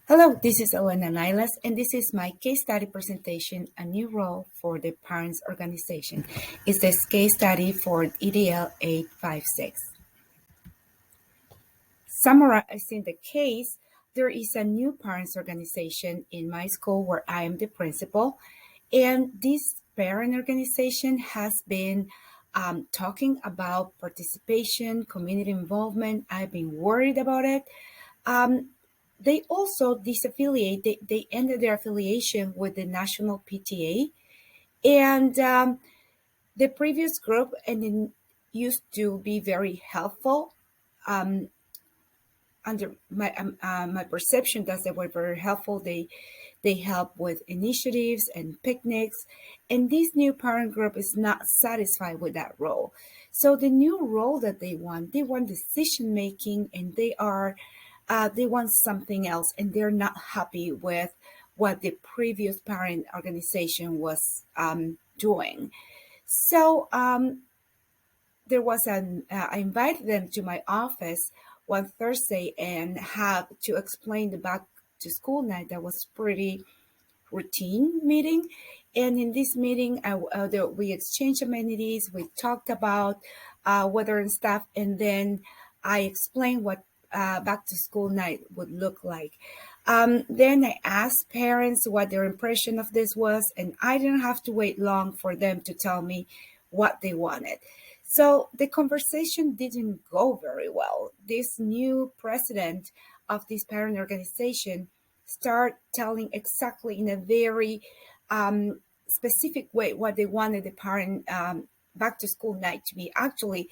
Hello, this is Elena Nilas, and this is my case study presentation, A New Role for the Parents Organization. It's this case study for EDL 856. Summarizing the case, there is a new parents organization in my school where I am the principal, and this parent organization has been talking about participation, community involvement. I've been worried about it. Um, they also disaffiliate, they ended their affiliation with the national PTA, and the previous group and it used to be very helpful. um, Under my perception that they were very helpful. They help with initiatives and picnics, and this new parent group is not satisfied with that role. So the new role that they want decision making, and they want something else, and they're not happy with what the previous parent organization was doing. So there was I invited them to my office one Thursday and had to explain the back to school night. That was pretty routine meeting. And in this meeting, we exchanged amenities. We talked about weather and stuff. And then I explained what back to school night would look like. Then I asked parents what their impression of this was, and I didn't have to wait long for them to tell me what they wanted. So the conversation didn't go very well. This new president of this parent organization start telling exactly in a very specific way what they wanted the parent back to school night to be. Actually,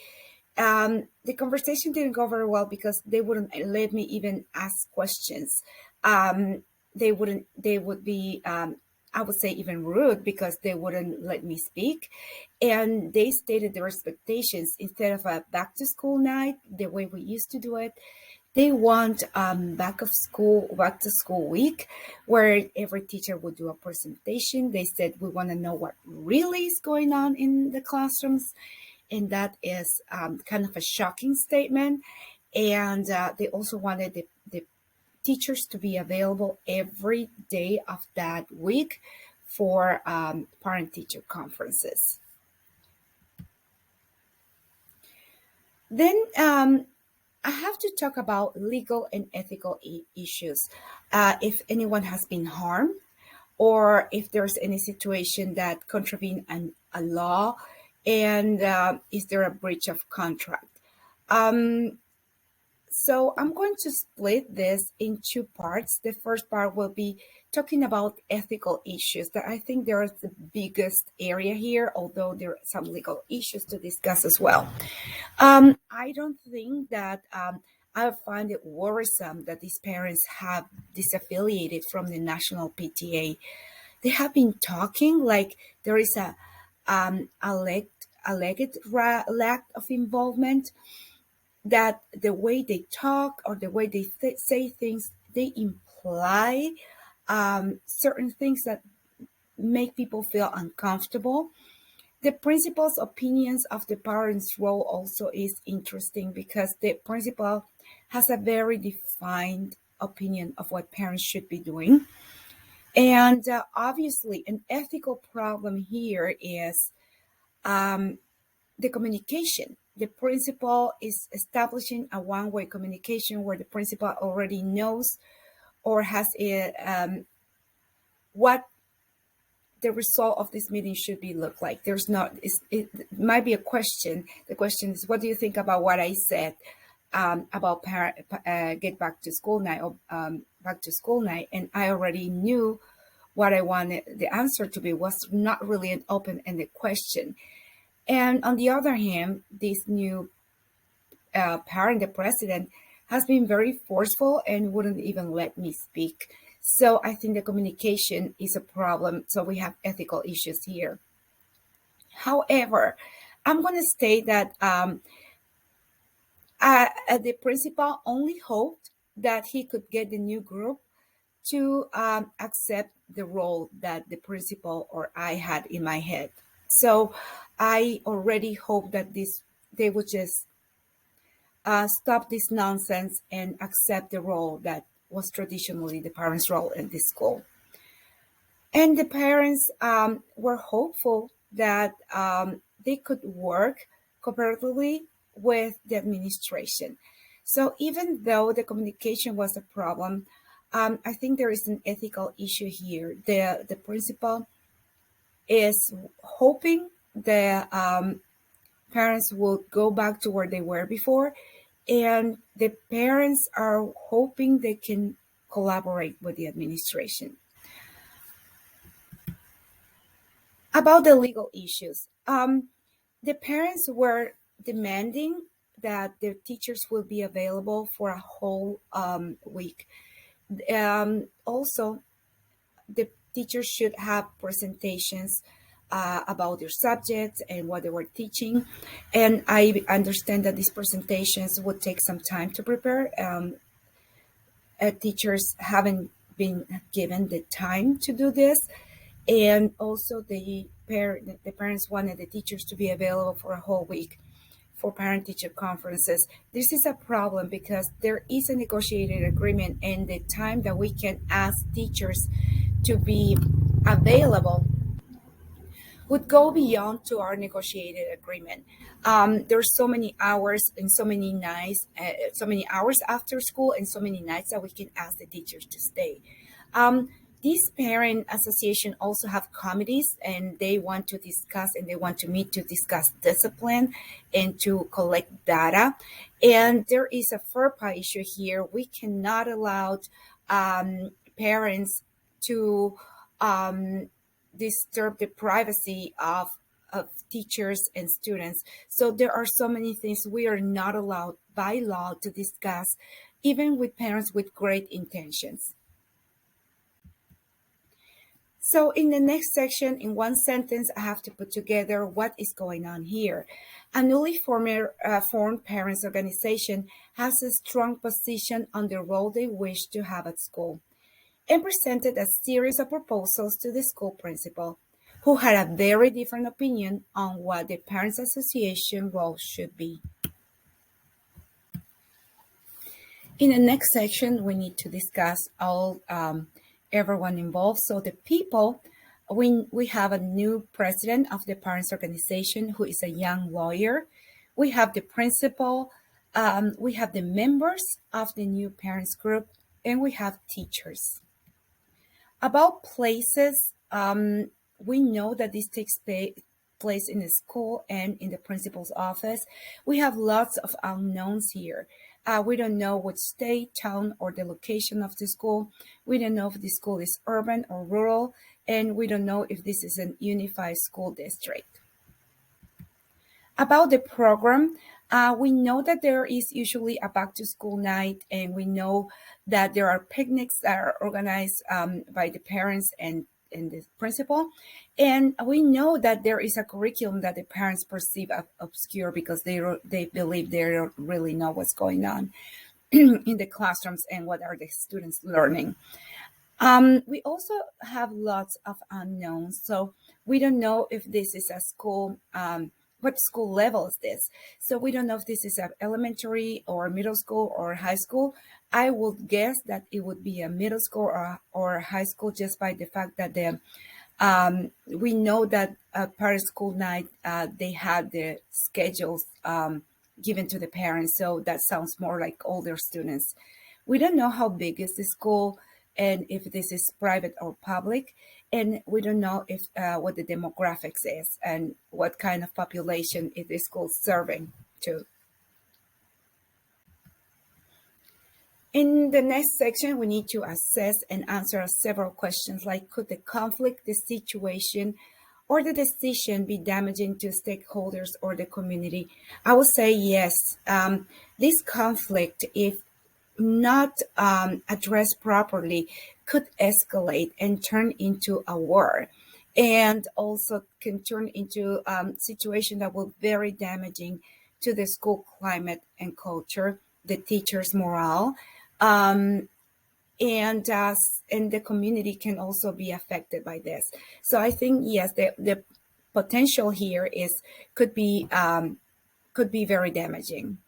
the conversation didn't go very well because they wouldn't let me even ask questions. They would be, I would say, even rude because they wouldn't let me speak. And they stated their expectations instead of a back to school night, the way we used to do it. They want back to school week, where every teacher would do a presentation. They said, we want to know what really is going on in the classrooms. And that is kind of a shocking statement. And they also wanted the teachers to be available every day of that week for parent-teacher conferences. Then I have to talk about legal and ethical issues. If anyone has been harmed, or if there's any situation that contravene a law, and is there a breach of contract? So I'm going to split this in two parts. The first part will be talking about ethical issues that I think there is the biggest area here, although there are some legal issues to discuss as well. I don't think that I find it worrisome that these parents have disaffiliated from the national PTA. They have been talking like there is a alleged lack of involvement, that the way they talk or the way they say things, they imply certain things that make people feel uncomfortable. The principal's opinions of the parents' role also is interesting because the principal has a very defined opinion of what parents should be doing. And obviously, an ethical problem here is the communication. The principal is establishing a one-way communication where the principal already knows or has what the result of this meeting should be look like. There's not, it might be a question. The question is, what do you think about what I said about get back to school night or back to school night? And I already knew what I wanted the answer to be. Was not really an open-ended question. And on the other hand, this new parent, the president, has been very forceful and wouldn't even let me speak. So I think the communication is a problem. So we have ethical issues here. However, I'm going to state that the principal only hoped that he could get the new group to accept the role that the principal or I had in my head. So I already hope that they would just stop this nonsense and accept the role that was traditionally the parents' role in this school. And the parents were hopeful that they could work cooperatively with the administration. So even though the communication was a problem, I think there is an ethical issue here. The principal is hoping the parents will go back to where they were before, and the parents are hoping they can collaborate with the administration. About the legal issues, the parents were demanding that their teachers will be available for a whole week. Also, the teachers should have presentations about their subjects and what they were teaching. And I understand that these presentations would take some time to prepare. Teachers haven't been given the time to do this. And also the parents wanted the teachers to be available for a whole week for parent-teacher conferences. This is a problem because there is a negotiated agreement, and the time that we can ask teachers to be available would go beyond to our negotiated agreement. There's so many hours and so many nights, so many hours after school and so many nights that we can ask the teachers to stay. These parent association also have committees, and they want to discuss and they want to meet to discuss discipline and to collect data. And there is a FERPA issue here. We cannot allow parents to disturb the privacy of teachers and students. So there are so many things we are not allowed by law to discuss, even with parents with great intentions. So in the next section, in one sentence, I have to put together what is going on here. A newly formed parents organization has a strong position on the role they wish to have at school, and presented a series of proposals to the school principal, who had a very different opinion on what the Parents Association role should be. In the next section, we need to discuss all everyone involved. So the people, we have a new president of the parents organization who is a young lawyer. We have the principal, we have the members of the new parents group, and we have teachers. About places, we know that this takes place in the school and in the principal's office. We have lots of unknowns here. We don't know which state, town, or the location of the school. We don't know if the school is urban or rural, and we don't know if this is an unified school district. About the program, we know that there is usually a back-to-school night, and we know that there are picnics that are organized by the parents and the principal. And we know that there is a curriculum that the parents perceive obscure because they believe they don't really know what's going on in the classrooms and what are the students learning. We also have lots of unknowns. So we don't know if this is a school, what school level is this? So we don't know if this is an elementary or middle school or high school. I would guess that it would be a middle school or high school, just by the fact that we know that parent school night, they had the schedules given to the parents. So that sounds more like older students. We don't know how big is the school and if this is private or public. And we don't know if what the demographics is and what kind of population is the school serving to. In the next section, we need to assess and answer several questions like, could the conflict, the situation, or the decision be damaging to stakeholders or the community? I would say yes. This conflict, if not addressed properly, could escalate and turn into a war, and also can turn into a situation that will be very damaging to the school climate and culture, the teachers' morale, and the community can also be affected by this. So I think yes, the potential here could be very damaging.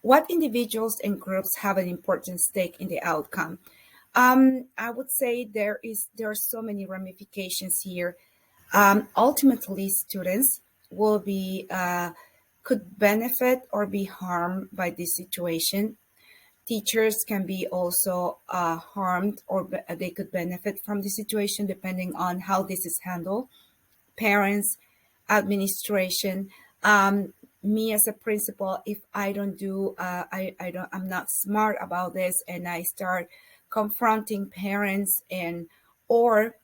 What individuals and groups have an important stake in the outcome? I would say there are so many ramifications here. Ultimately, students will be could benefit or be harmed by this situation. Teachers can be also harmed, or they could benefit from the situation depending on how this is handled. Parents, administration, me as a principal, if I don't do, I'm not smart about this, and I start confronting parents, and or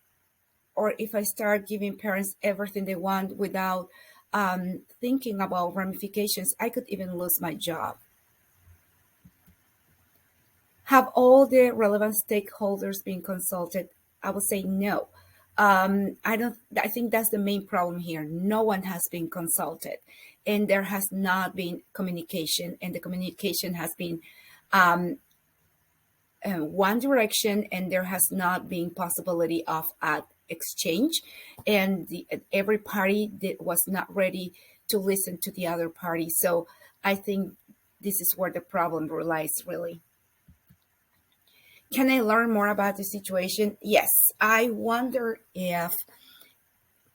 or if I start giving parents everything they want without thinking about ramifications, I could even lose my job. Have all the relevant stakeholders been consulted? I would say no. I don't. I think that's the main problem here. No one has been consulted, and there has not been communication, and the communication has been um, one direction, and there has not been possibility of exchange, and every party was not ready to listen to the other party. So I think this is where the problem relies, really. Can I learn more about the situation? Yes. I wonder if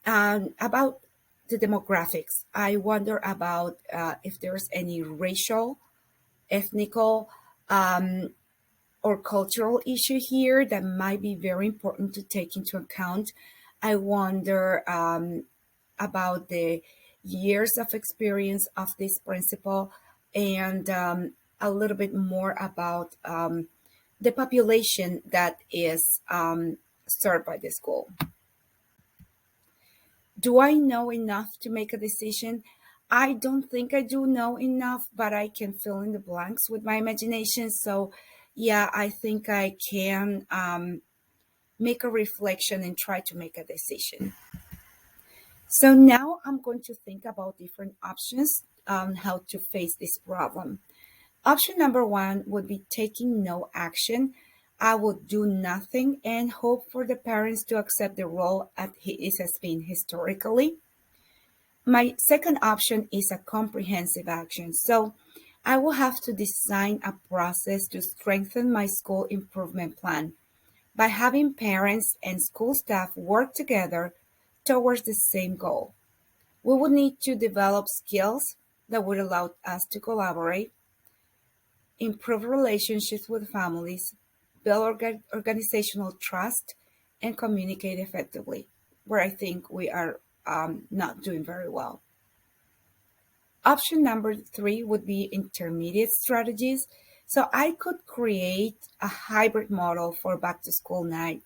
about the demographics. I wonder about if there's any racial, ethnical, um, or cultural issue here that might be very important to take into account. I wonder about the years of experience of this principal, and a little bit more about the population that is served by the school. Do I know enough to make a decision? I don't think I do know enough, but I can fill in the blanks with my imagination. So, yeah, I think I can make a reflection and try to make a decision. So now I'm going to think about different options on how to face this problem. Option number one would be taking no action. I would do nothing and hope for the parents to accept the role as it has been historically. My second option is a comprehensive action. So I will have to design a process to strengthen my school improvement plan by having parents and school staff work together towards the same goal. We would need to develop skills that would allow us to collaborate, improve relationships with families, build organizational trust, and communicate effectively, where I think we are not doing very well. Option number three would be intermediate strategies. So I could create a hybrid model for back to school night,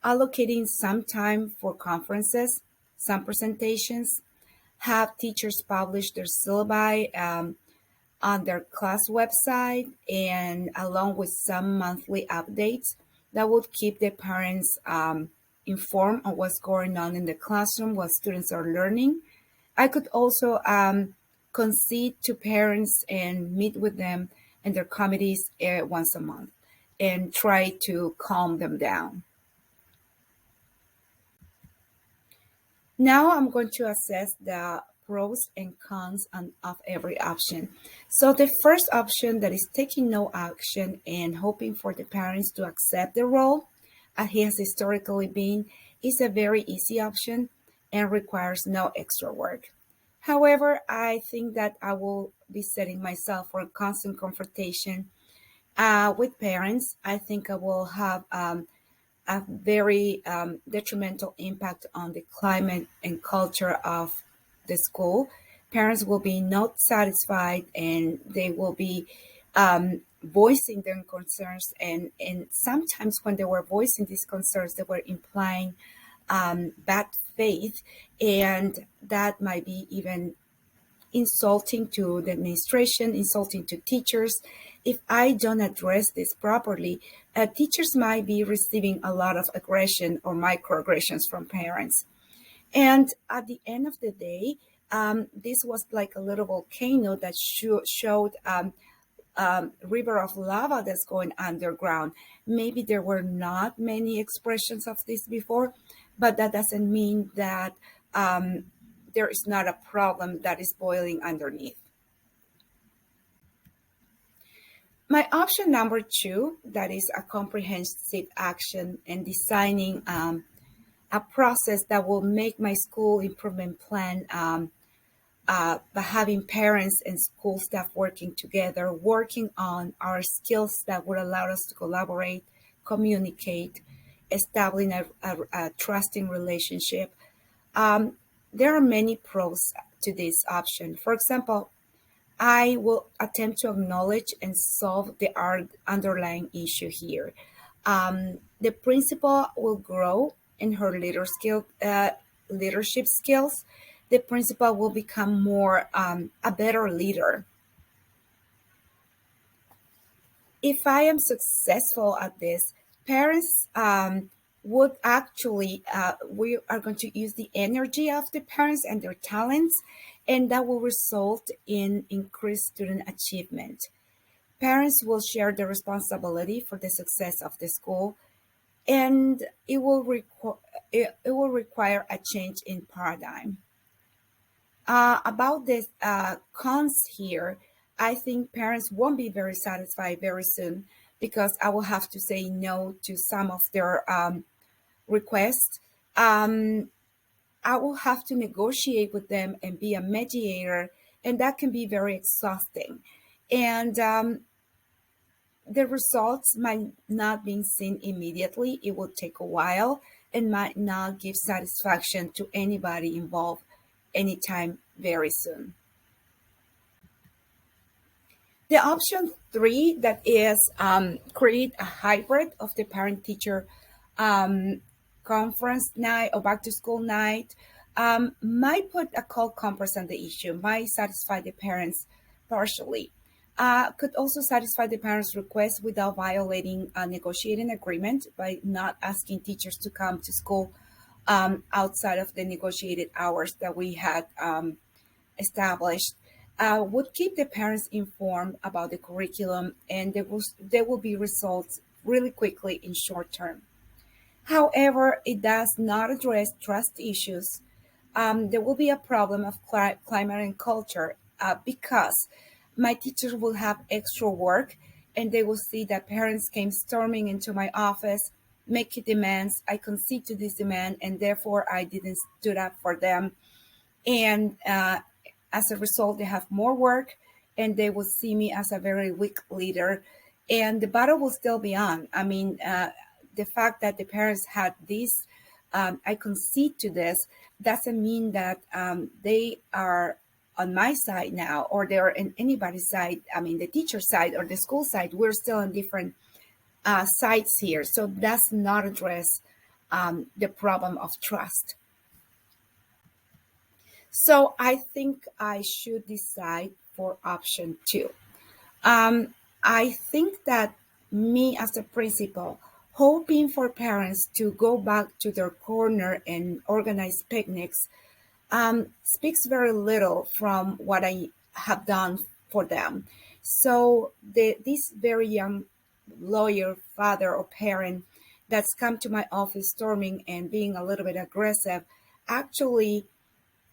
allocating some time for conferences, some presentations, have teachers publish their syllabi on their class website, and along with some monthly updates that would keep the parents informed on what's going on in the classroom, what students are learning. I could also concede to parents and meet with them and their committees once a month and try to calm them down. Now I'm going to assess the pros and cons of every option. So the first option, that is taking no action and hoping for the parents to accept the role as he has historically been, is a very easy option and requires no extra work. However, I think that I will be setting myself for a constant confrontation with parents. I think I will have a very detrimental impact on the climate and culture of the school. Parents will be not satisfied, and they will be voicing their concerns. And sometimes when they were voicing these concerns, they were implying bad faith, and that might be even insulting to the administration, insulting to teachers. If I don't address this properly, teachers might be receiving a lot of aggression or microaggressions from parents. And at the end of the day, this was like a little volcano that showed river of lava that's going underground. Maybe there were not many expressions of this before, but that doesn't mean that there is not a problem that is boiling underneath. My option number two, that is a comprehensive action and designing a process that will make my school improvement plan by having parents and school staff working together, working on our skills that would allow us to collaborate, communicate, establishing a trusting relationship. Um, there are many pros to this option. For example, I will attempt to acknowledge and solve the underlying issue here. The principal will grow in her leadership skills. The principal will become more a better leader. If I am successful at this, parents would actually, we are going to use the energy of the parents and their talents, and that will result in increased student achievement. Parents will share the responsibility for the success of the school, and it will require a change in paradigm. About this cons here, I think parents won't be very satisfied very soon because I will have to say no to some of their requests. Um, I will have to negotiate with them and be a mediator, and that can be very exhausting. And the results might not be seen immediately. It will take a while and might not give satisfaction to anybody involved anytime very soon. The option three, that is create a hybrid of the parent teacher um, conference night or back to school night, might put a cold compress on the issue, might satisfy the parents partially. Could also satisfy the parents' request without violating a negotiating agreement by not asking teachers to come to school outside of the negotiated hours that we had established. Would keep the parents informed about the curriculum, and there will be results really quickly in short term. However, it does not address trust issues. There will be a problem of climate and culture because my teachers will have extra work, and they will see that parents came storming into my office, making demands. I concede to this demand, and therefore I didn't stood up for them. And as a result, they have more work, and they will see me as a very weak leader. And the battle will still be on. I mean, the fact that the parents had this, I concede to this, doesn't mean that they are on my side now, or they're in anybody's side. I mean, the teacher side or the school side. We're still on different sides here. So does not address the problem of trust. So I think I should decide for option two. I think that me as a principal, hoping for parents to go back to their corner and organize picnics, speaks very little from what I have done for them. So this very young lawyer, father, or parent that's come to my office storming and being a little bit aggressive actually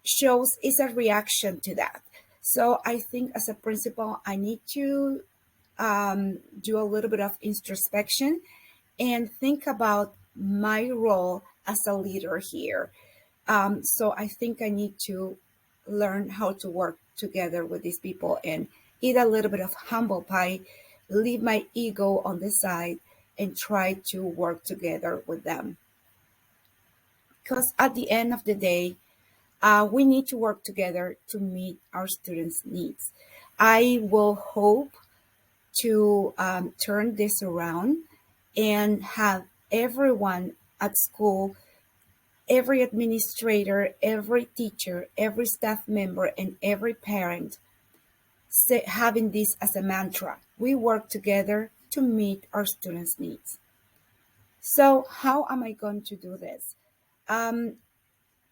shows is a reaction to that. So I think as a principal, I need to do a little bit of introspection and think about my role as a leader here. So I think I need to learn how to work together with these people and eat a little bit of humble pie, leave my ego on the side, and try to work together with them. Because at the end of the day, we need to work together to meet our students' needs. I will hope to turn this around and have everyone at school, every administrator, every teacher, every staff member, and every parent having this as a mantra. We work together to meet our students' needs. So, how am I going to do this? Um,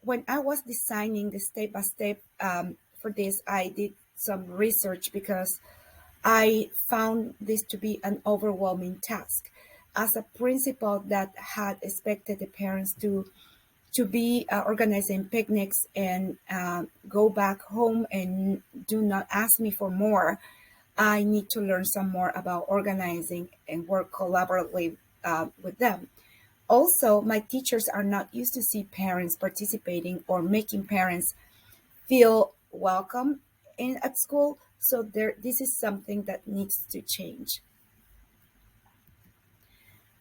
when I was designing the step by step for this, I did some research because I found this to be an overwhelming task. As a principal that had expected the parents to be organizing picnics and go back home and do not ask me for more, I need to learn some more about organizing and work collaboratively with them. Also, my teachers are not used to see parents participating or making parents feel welcome at school. So this is something that needs to change.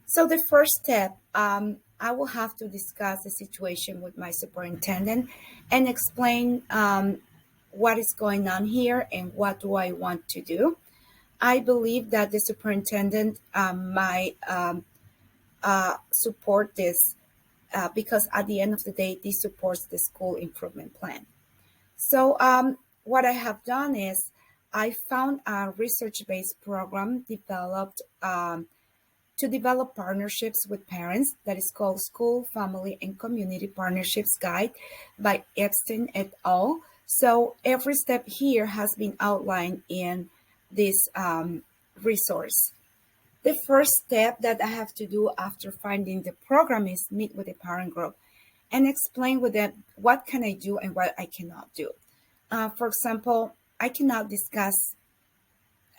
So the first step, I will have to discuss the situation with my superintendent and explain what is going on here and what do I want to do. I believe that the superintendent might support this because at the end of the day, this supports the school improvement plan. So what I have done is I found a research-based program developed to develop partnerships with parents that is called School, Family, and Community Partnerships Guide by Epstein et al. So every step here has been outlined in this resource. The first step that I have to do after finding the program is meet with the parent group and explain with them what can I do and what I cannot do. For example, I cannot discuss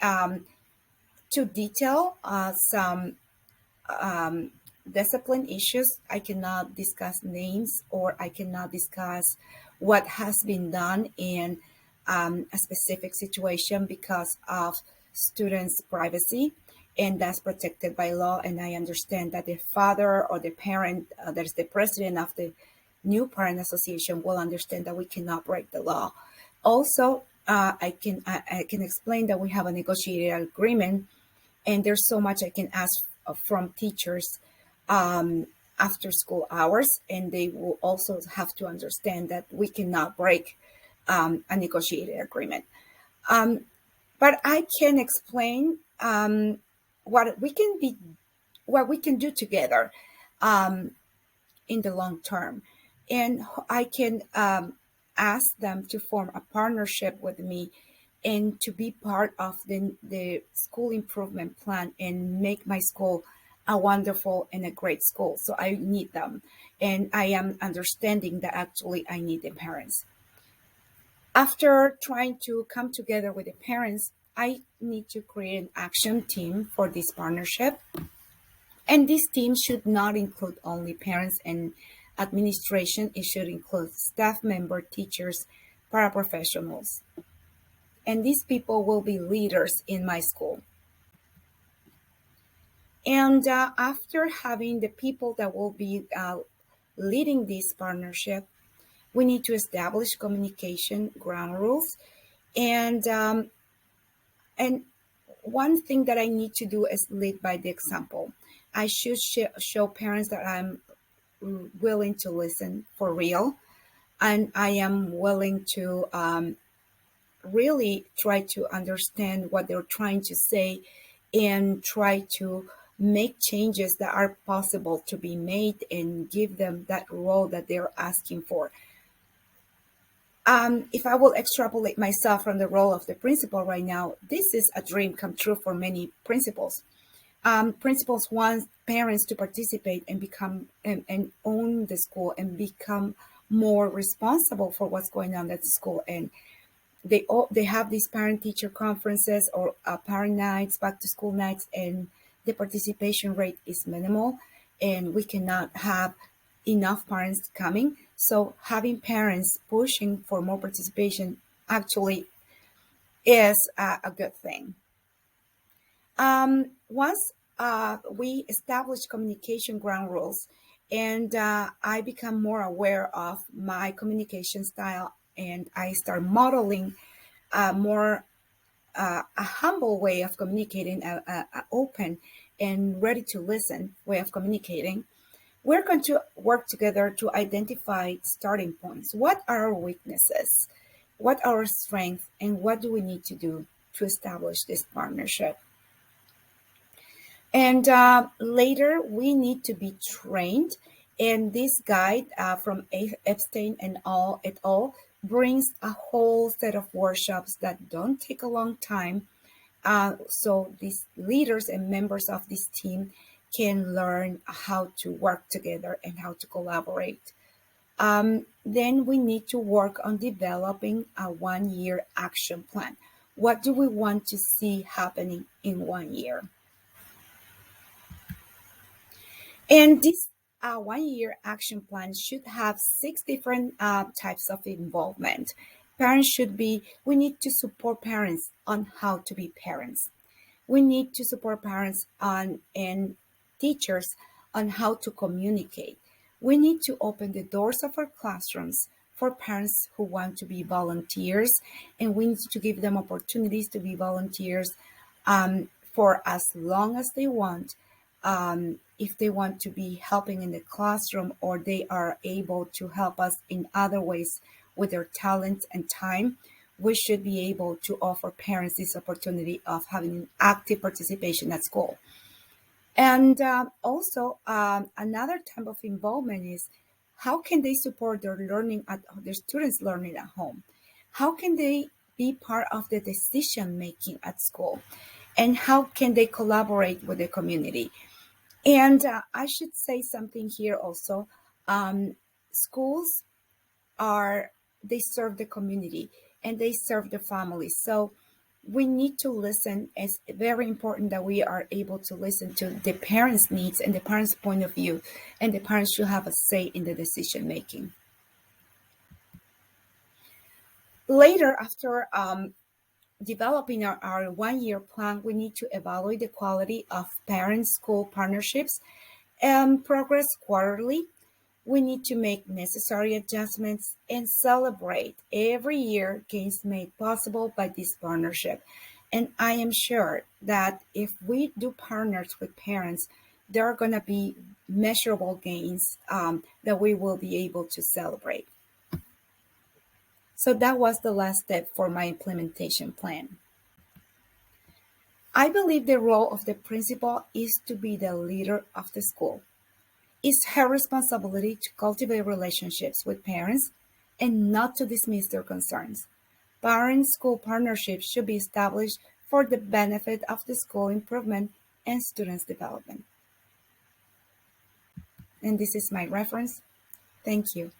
um, to detail some um, discipline issues. I cannot discuss names or I cannot discuss what has been done in a specific situation because of students' privacy. And that's protected by law. And I understand that the father or the parent, that is the president of the new parent association, will understand that we cannot break the law. Also, I can explain that we have a negotiated agreement and there's so much I can ask from teachers after school hours, and they will also have to understand that we cannot break a negotiated agreement. Um, but I can explain what what we can do together um, in the long term, and I can ask them to form a partnership with me and to be part of the school improvement plan and make my school a wonderful and a great school. So I need them. And I am understanding that actually I need the parents. After trying to come together with the parents, I need to create an action team for this partnership. And this team should not include only parents and administration, it should include staff member, teachers, paraprofessionals. And these people will be leaders in my school. And after having the people that will be leading this partnership, we need to establish communication ground rules. And and one thing that I need to do is lead by the example. I should show parents that I'm willing to listen for real, and I am willing to really try to understand what they're trying to say and try to make changes that are possible to be made and give them that role that they're asking for. If I will extrapolate myself from the role of the principal right now, this is a dream come true for many principals. Principals want parents to participate and become and own the school and become more responsible for what's going on at the school. And they have these parent teacher conferences or parent nights, back to school nights, and the participation rate is minimal, and we cannot have enough parents coming. So having parents pushing for more participation actually is a good thing. Once we establish communication ground rules and I become more aware of my communication style and I start modeling more a humble way of communicating, a open and ready to listen way of communicating, we're going to work together to identify starting points. What are our weaknesses? What are our strengths? And what do we need to do to establish this partnership? And later, we need to be trained. And this guide from Epstein and all et al. Brings a whole set of workshops that don't take a long time. So these leaders and members of this team can learn how to work together and how to collaborate. Then we need to work on developing a 1-year action plan. What do we want to see happening in 1 year? And this 1 year action plan should have 6 different types of involvement. We need to support parents on how to be parents. We need to support parents on and teachers on how to communicate. We need to open the doors of our classrooms for parents who want to be volunteers, and we need to give them opportunities to be volunteers for as long as they want. If they want to be helping in the classroom, or they are able to help us in other ways with their talent and time, we should be able to offer parents this opportunity of having active participation at school. And also, another type of involvement is how can they support their students learning at home? How can they be part of the decision making at school? And how can they collaborate with the community? And I should say something here also. Schools are they serve the community and they serve the family. So we need to listen. It's very important that we are able to listen to the parents' needs and the parents' point of view, and the parents should have a say in the decision making. Later, after developing our 1 year plan, we need to evaluate the quality of parent-school partnerships and progress quarterly. We need to make necessary adjustments and celebrate every year gains made possible by this partnership. And I am sure that if we do partners with parents, there are going to be measurable gains that we will be able to celebrate. So that was the last step for my implementation plan. I believe the role of the principal is to be the leader of the school. It's her responsibility to cultivate relationships with parents and not to dismiss their concerns. Parent-school partnerships should be established for the benefit of the school improvement and students' development. And this is my reference. Thank you.